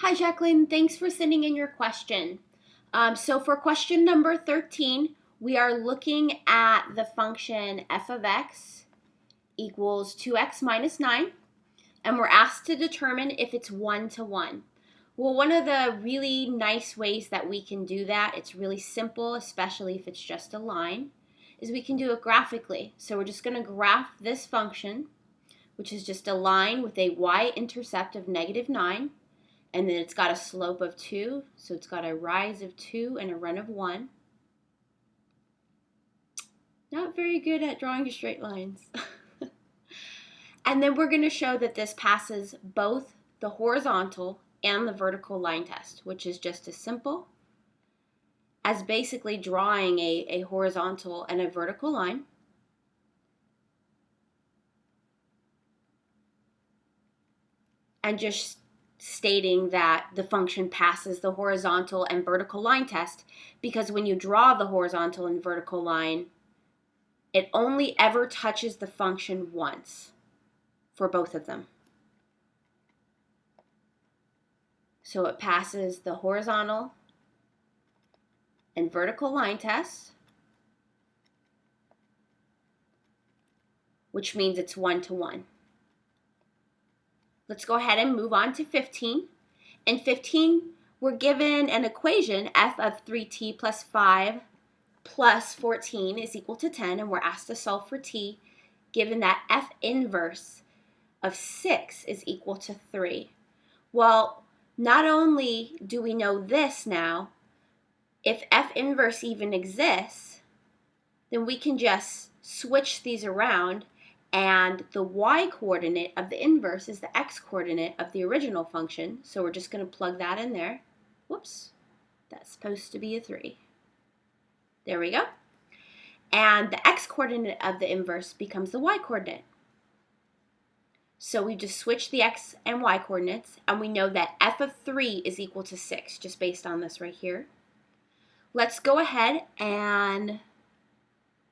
Hi, Jacqueline. Thanks for sending in your question. So for question number 13, we are looking at the function f of x equals 2x minus 9, and we're asked to determine if it's 1 to 1. Well, one of the really nice ways that we can do that, it's really simple, especially if it's just a line, is we can do it graphically. So we're just going to graph this function, which is just a line with a y-intercept of -9. And then it's got a slope of 2, so it's got a rise of 2 and a run of 1. Not very good at drawing straight lines. And then we're going to show that this passes both the horizontal and the vertical line test, which is just as simple as basically drawing a horizontal and a vertical line. And just stating that the function passes the horizontal and vertical line test, because when you draw the horizontal and vertical line, it only ever touches the function once for both of them. So it passes the horizontal and vertical line test, which means it's 1 to 1. Let's go ahead and move on to 15. In 15, we're given an equation, f of 3t plus 5 plus 14 is equal to 10, and we're asked to solve for t, given that f inverse of 6 is equal to 3. Well, not only do we know this now, if f inverse even exists, then we can just switch these around, and the y-coordinate of the inverse is the x-coordinate of the original function, so we're just going to plug that in there. Whoops, that's supposed to be a 3. There we go. And the x-coordinate of the inverse becomes the y-coordinate. So we just switch the x and y coordinates, and we know that f of 3 is equal to 6, just based on this right here. Let's go ahead and,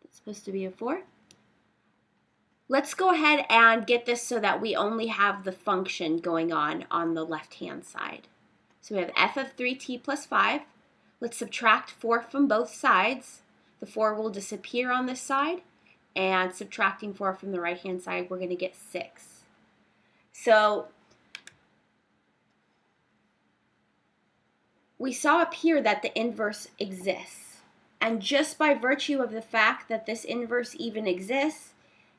it's supposed to be a 4. Let's go ahead and get this so that we only have the function going on the left-hand side. So we have f of 3t plus 5. Let's subtract 4 from both sides. The 4 will disappear on this side, and subtracting 4 from the right-hand side, we're going to get 6. So we saw up here that the inverse exists. And just by virtue of the fact that this inverse even exists,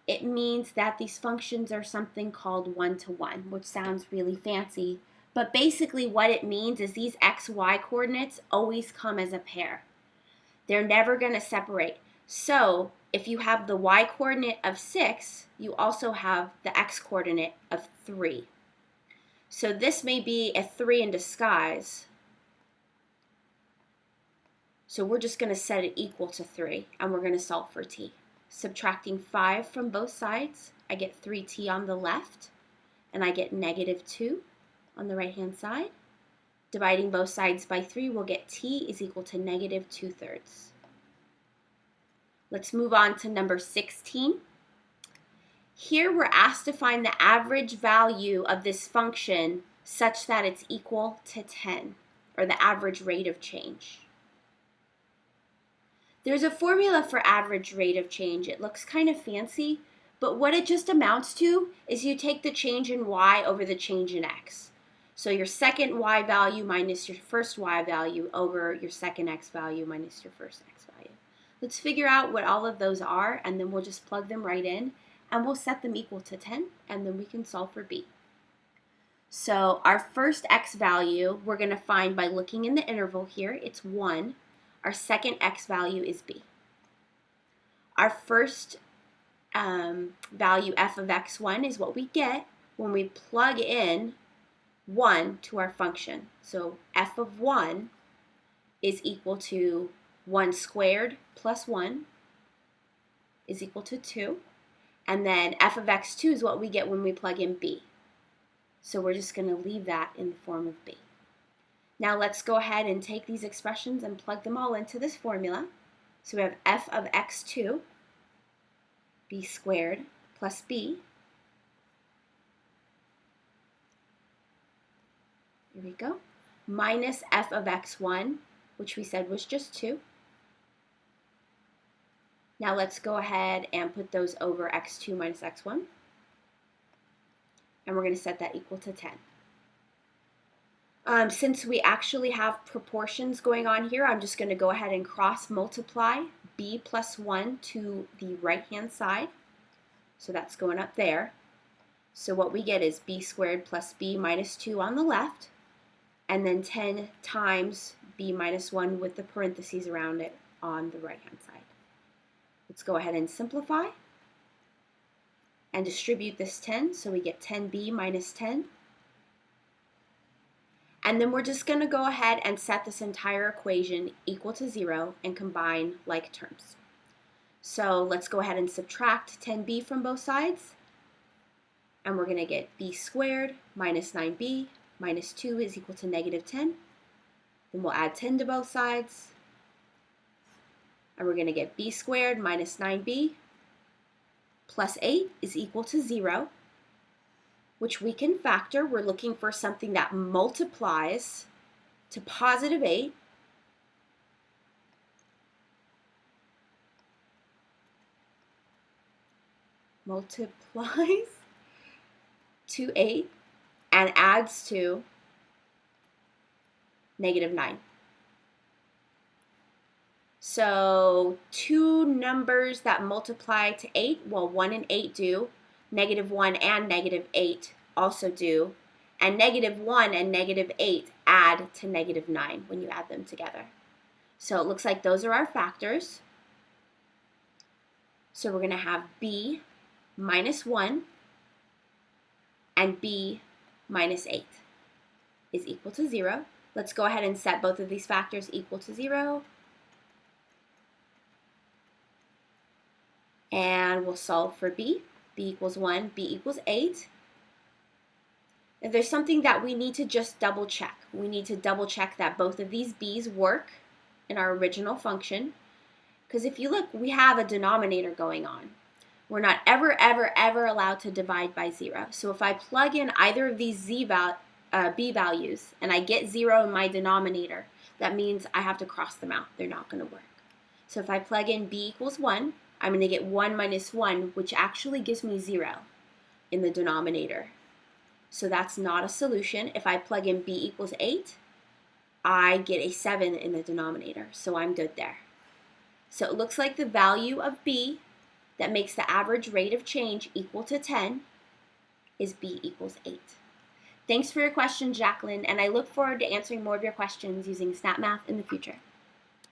it means that these functions are something called 1 to 1, which sounds really fancy. But basically what it means is these x, y coordinates always come as a pair. They're never going to separate. So if you have the y coordinate of 6, you also have the x coordinate of 3. So this may be a 3 in disguise. So we're just going to set it equal to 3, and we're going to solve for t. Subtracting 5 from both sides, I get 3t on the left, and I get -2 on the right-hand side. Dividing both sides by 3, we'll get t is equal to -2/3. Let's move on to number 16. Here we're asked to find the average value of this function such that it's equal to 10, or the average rate of change. There's a formula for average rate of change. It looks kind of fancy, but what it just amounts to is you take the change in y over the change in x. So your second y value minus your first y value over your second x value minus your first x value. Let's figure out what all of those are, and then we'll just plug them right in, and we'll set them equal to 10, and then we can solve for b. So our first x value we're going to find by looking in the interval here. It's 1. Our second x value is b. Our first value, f of x1, is what we get when we plug in 1 to our function. So f of 1 is equal to 1 squared plus 1 is equal to 2. And then f of x2 is what we get when we plug in b. So we're just going to leave that in the form of b. Now let's go ahead and take these expressions and plug them all into this formula. So we have f of x2, b squared plus b Here we go. Minus f of x1, which we said was just 2. Now let's go ahead and put those over x2 minus x1. And we're going to set that equal to 10. Since we actually have proportions going on here, I'm just going to go ahead and cross multiply b plus 1 to the right-hand side. So that's going up there. So what we get is b squared plus b minus 2 on the left, and then 10 times b minus 1 with the parentheses around it on the right-hand side. Let's go ahead and simplify and distribute this 10, so we get 10b minus 10. And then we're just going to go ahead and set this entire equation equal to 0 and combine like terms. So let's go ahead and subtract 10b from both sides. And we're going to get b squared minus 9b minus 2 is equal to negative 10. Then we'll add 10 to both sides. And we're going to get b squared minus 9b plus 8 is equal to 0, which we can factor. We're looking for something that multiplies to positive 8. Multiplies to 8 and adds to negative 9. So two numbers that multiply to 8, well, 1 and 8 do. Negative 1 and negative 8 also do. And negative 1 and negative 8 add to negative 9 when you add them together. So it looks like those are our factors. So we're going to have b minus 1 and b minus 8 is equal to 0. Let's go ahead and set both of these factors equal to 0. And we'll solve for b. b equals 1, b equals 8. If there's something that we need to just double check, we need to double check that both of these b's work in our original function. Because if you look, we have a denominator going on. We're not ever allowed to divide by 0. So if I plug in either of these b values and I get 0 in my denominator, that means I have to cross them out. They're not going to work. So if I plug in b equals 1, I'm going to get 1 minus 1, which actually gives me 0 in the denominator. So that's not a solution. If I plug in b equals 8, I get a 7 in the denominator. So I'm good there. So it looks like the value of b that makes the average rate of change equal to 10 is b equals 8. Thanks for your question, Jacqueline, and I look forward to answering more of your questions using SnapMath in the future.